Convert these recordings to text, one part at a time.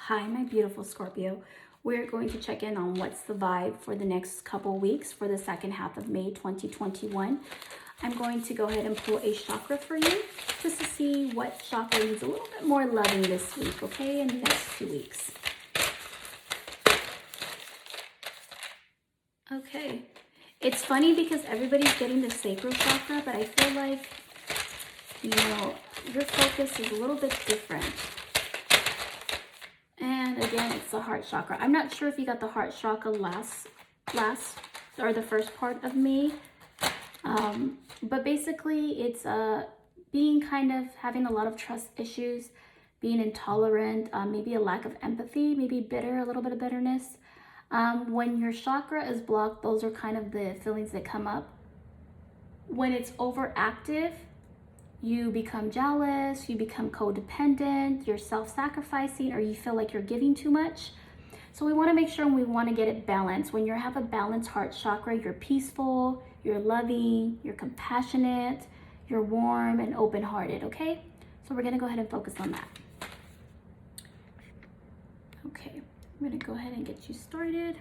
Hi, my beautiful Scorpio. We're going to check in on what's the vibe for the next couple weeks for the second half of May 2021. I'm going to go ahead and pull a chakra for you just to see what chakra needs a little bit more loving this week, okay, in the next 2 weeks. Okay. It's funny because everybody's getting the sacral chakra, but I feel like, your focus is a little bit different. And again, it's the heart chakra. I'm not sure if you got the heart chakra last or the first part of May. But basically it's being kind of having a lot of trust issues, being intolerant, maybe a lack of empathy, maybe bitter, a little bit of bitterness. When your chakra is blocked, those are kind of the feelings that come up. When it's overactive, you become jealous, you become codependent, you're self-sacrificing, or you feel like you're giving too much. So we want to make sure we want to get it balanced. When you have a balanced heart chakra, you're peaceful, you're loving, you're compassionate, you're warm and open-hearted, okay? So we're going to go ahead and focus on that. Okay, I'm going to go ahead and get you started.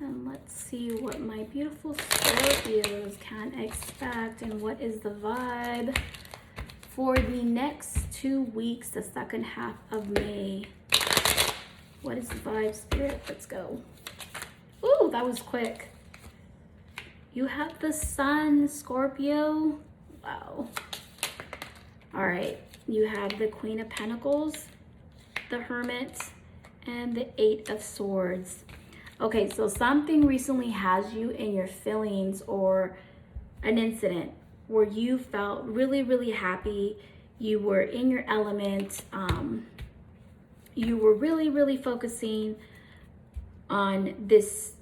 And let's see what my beautiful Scorpios can expect and what is the vibe for the next 2 weeks, the second half of May. What is the vibe, Spirit? Let's go. Ooh, that was quick. You have the Sun, Scorpio. Wow. All right. You have the Queen of Pentacles, the Hermit, and the Eight of Swords. Okay, so something recently has you in your feelings, or an incident where you felt really, really happy. You were in your element. You were really, really focusing on this,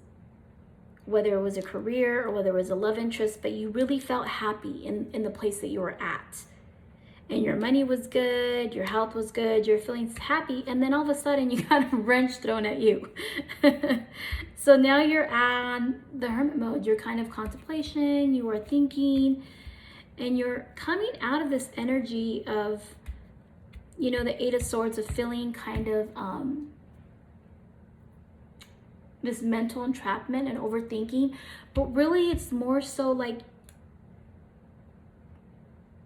whether it was a career or whether it was a love interest, but you really felt happy in the place that you were at. And your money was good, your health was good, you're feeling happy, and then all of a sudden you got a wrench thrown at you. So now you're on the hermit mode. You're kind of contemplation, you are thinking, and you're coming out of this energy of, the Eight of Swords, of feeling kind of this mental entrapment and overthinking. But really it's more so like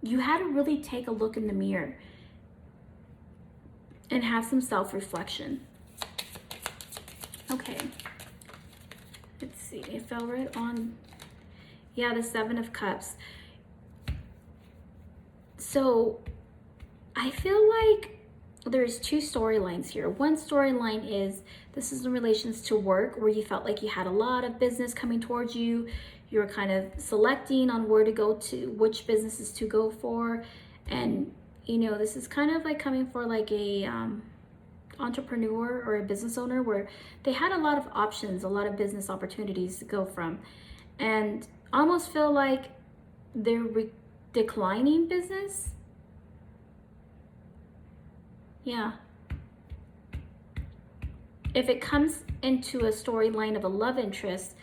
you had to really take a look in the mirror and have some self-reflection. Okay. Let's see. It fell right on. Yeah, the Seven of Cups. So I feel like there's two storylines here. One storyline is this is in relations to work, where you felt like you had a lot of business coming towards you. You're kind of selecting on where to go to, which businesses to go for. And, this is kind of like coming for like a entrepreneur or a business owner where they had a lot of options, a lot of business opportunities to go from. And almost feel like they're declining business. Yeah. If it comes into a storyline of a love interest,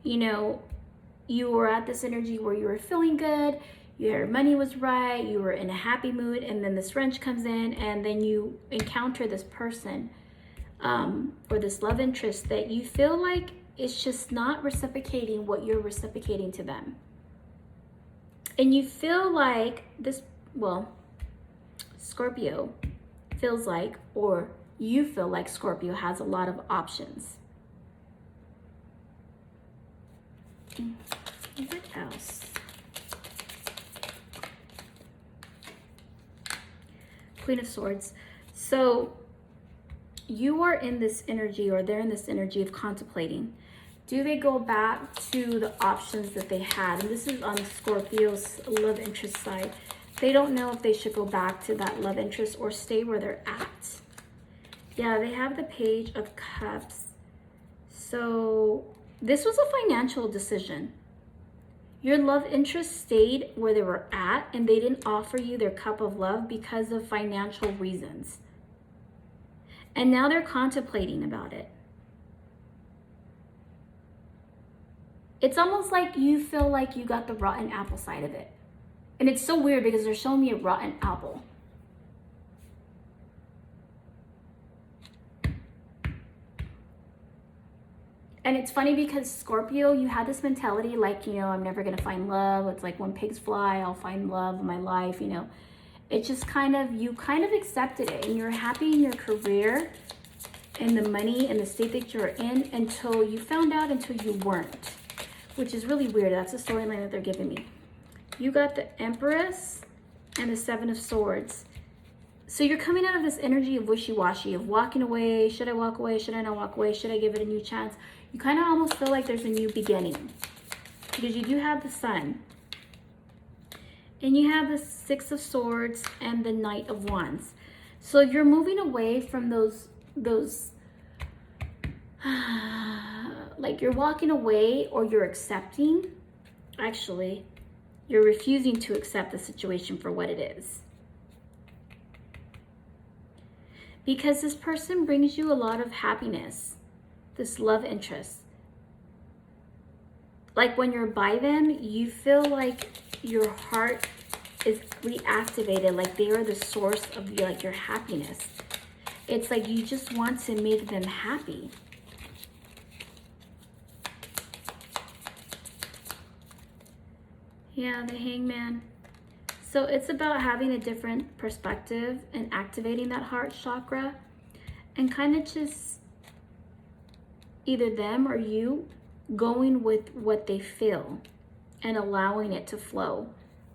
you were at this energy where you were feeling good, your money was right, you were in a happy mood, and then this wrench comes in, and then you encounter this person or this love interest that you feel like it's just not reciprocating what you're reciprocating to them. And you feel like this, Scorpio feels like, or you feel like Scorpio has a lot of options. What else? Queen of Swords. So you are in this energy, or they're in this energy of contemplating. Do they go back to the options that they had? And this is on Scorpio's love interest side. They don't know if they should go back to that love interest or stay where they're at. Yeah, they have the Page of Cups. So this was a financial decision. Your love interest stayed where they were at, and they didn't offer you their cup of love because of financial reasons. And now they're contemplating about it. It's almost like you feel like you got the rotten apple side of it. And it's so weird because they're showing me a rotten apple. And it's funny because Scorpio, you had this mentality like, you know, I'm never going to find love. It's like when pigs fly, I'll find love in my life, you know. It's just kind of, you kind of accepted it and you're happy in your career and the money and the state that you're in until you found out until you weren't, which is really weird. That's the storyline that they're giving me. You got the Empress and the Seven of Swords. So you're coming out of this energy of wishy-washy, of walking away. Should I walk away? Should I not walk away? Should I give it a new chance? You kind of almost feel like there's a new beginning because you do have the Sun. And you have the Six of Swords and the Knight of Wands. So you're moving away from those like you're walking away or you're accepting. Actually, you're refusing to accept the situation for what it is. Because this person brings you a lot of happiness, this love interest. Like when you're by them, you feel like your heart is reactivated, like they are the source of your happiness. It's like you just want to make them happy. Yeah, the Hangman. So it's about having a different perspective and activating that heart chakra and kind of just either them or you going with what they feel and allowing it to flow,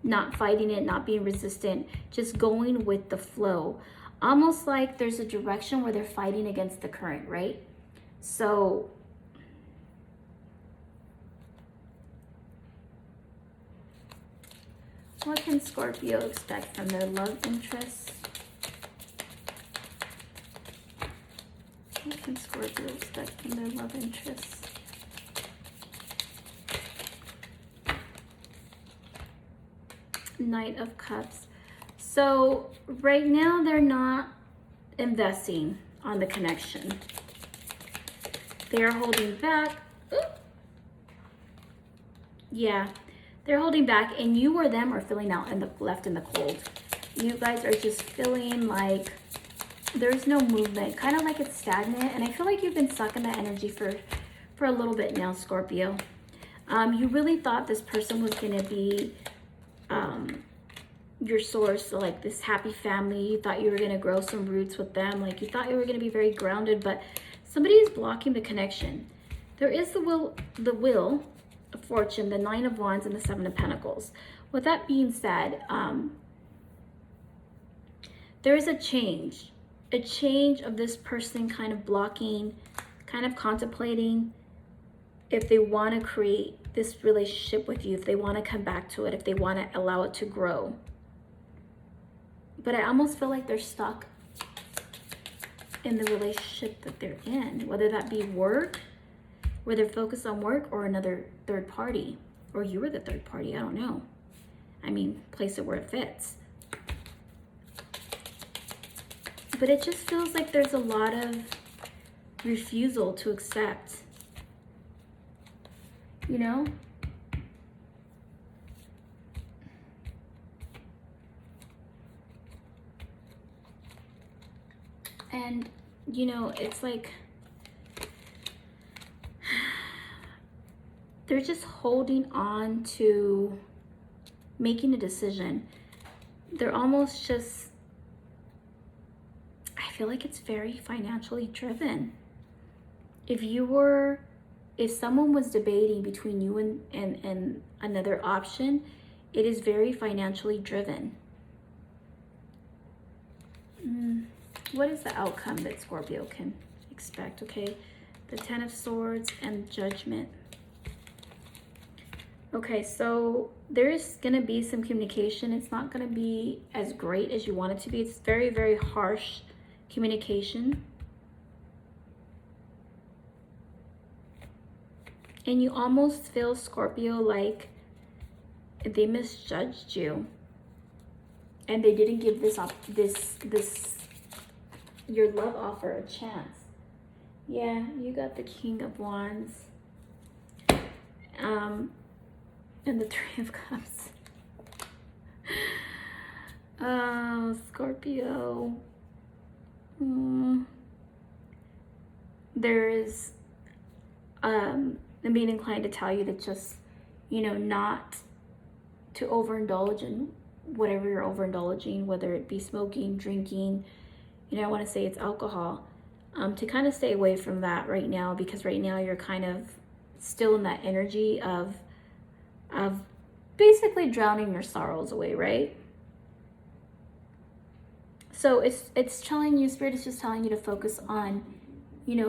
not fighting it, not being resistant, just going with the flow. Almost like there's a direction where they're fighting against the current, right? So what can Scorpio expect from their love interest? What can Scorpio expect from their love interest? Knight of Cups. So right now they're not investing on the connection. They are holding back. Ooh. Yeah. They're holding back, and you or them are feeling out and left in the cold. You guys are just feeling like there's no movement, kind of like it's stagnant. And I feel like you've been stuck in that energy for a little bit now, Scorpio. You really thought this person was going to be your source, so like this happy family. You thought you were going to grow some roots with them. Like you thought you were going to be very grounded, but somebody is blocking the connection. There is the will of fortune, the Nine of Wands, and the Seven of Pentacles. With that being said, there is a change of this person kind of blocking, kind of contemplating if they want to create this relationship with you, if they want to come back to it, if they want to allow it to grow. But I almost feel like they're stuck in the relationship that they're in, whether that be work, where they're focused on work, or another third party, or you were the third party. I don't know. I mean, place it where it fits. But it just feels like there's a lot of refusal to accept, you know? And, you know, it's like they're just holding on to making a decision. They're almost just, I feel like it's very financially driven. If someone was debating between you and another option, it is very financially driven. What is the outcome that Scorpio can expect? Okay, the Ten of Swords and Judgment. Okay, so there's gonna be some communication. It's not gonna be as great as you want it to be. It's very, very harsh communication. And you almost feel, Scorpio, like they misjudged you. And they didn't give your love offer a chance. Yeah, you got the King of Wands. And the Three of Cups. Oh, Scorpio. There is I'm being inclined to tell you to just, not to overindulge in whatever you're overindulging, whether it be smoking, drinking, I want to say it's alcohol, to kind of stay away from that right now, because right now you're kind of still in that energy of basically drowning your sorrows away, right? So it's telling you, Spirit is just telling you to focus on,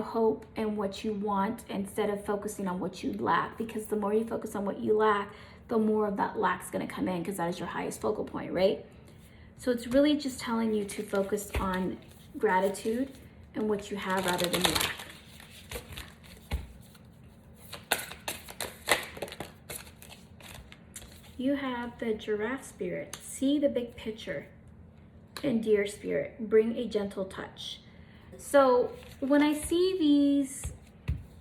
hope and what you want instead of focusing on what you lack, because the more you focus on what you lack, the more of that lack's going to come in, because that is your highest focal point, right? So it's really just telling you to focus on gratitude and what you have rather than lack. You have the Giraffe Spirit. See the big picture. And Deer Spirit, bring a gentle touch. So when I see these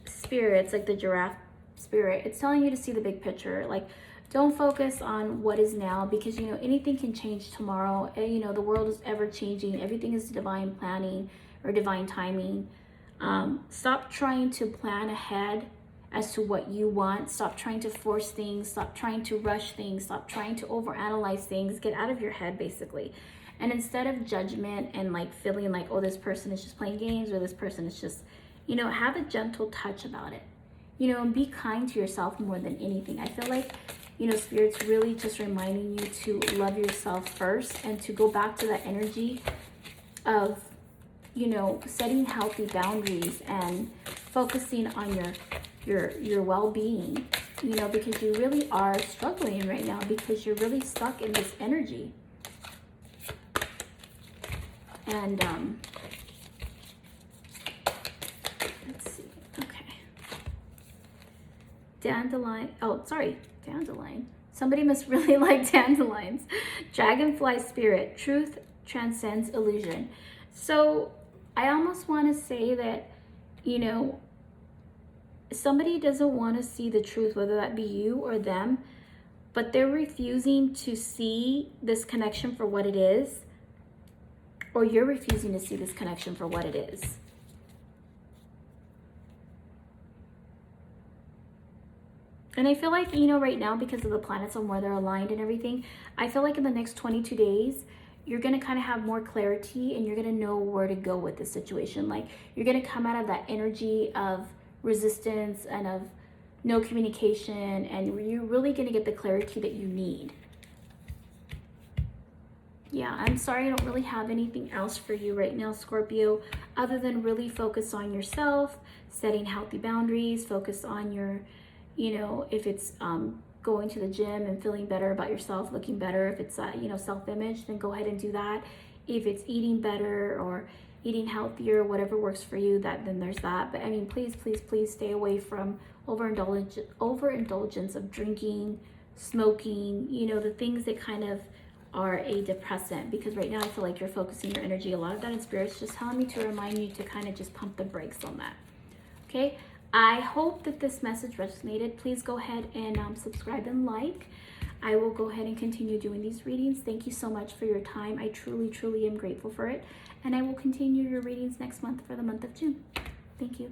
spirits, like the Giraffe Spirit, it's telling you to see the big picture. Like, don't focus on what is now, because anything can change tomorrow. And the world is ever changing. Everything is divine planning or divine timing. Stop trying to plan ahead as to what you want. Stop trying to force things. Stop trying to rush things. Stop trying to overanalyze things. Get out of your head, basically. And instead of judgment and like feeling like, oh, this person is just playing games, or this person is just, have a gentle touch about it, and be kind to yourself more than anything. I feel like, Spirit's really just reminding you to love yourself first, and to go back to that energy of, setting healthy boundaries and focusing on your well-being, because you really are struggling right now, because you're really stuck in this energy. And let's see. Okay. Dandelion. Oh, sorry. Dandelion. Somebody must really like dandelions. Dragonfly Spirit. Truth transcends illusion. So I almost want to say that, somebody doesn't want to see the truth, whether that be you or them, but they're refusing to see this connection for what it is. Or you're refusing to see this connection for what it is. And I feel like, right now, because of the planets and where they're aligned and everything, I feel like in the next 22 days, you're going to kind of have more clarity, and you're going to know where to go with the situation. Like, you're going to come out of that energy of resistance and of no communication, and you're really going to get the clarity that you need. Yeah, I'm sorry I don't really have anything else for you right now, Scorpio, other than really focus on yourself, setting healthy boundaries, focus on your, if it's going to the gym and feeling better about yourself, looking better, if it's, self-image, then go ahead and do that. If it's eating better or eating healthier, whatever works for you, then there's that. But I mean, please, please, please stay away from overindulgence of drinking, smoking, the things that kind of are a depressant, because right now I feel like you're focusing your energy a lot of that in Spirit's just telling me to remind you to kind of just pump the brakes on that. Okay, I hope that this message resonated. Please go ahead and subscribe and like. I will go ahead and continue doing these readings. Thank you so much for your time. I truly, truly am grateful for it, and I will continue your readings next month for the month of June. Thank you.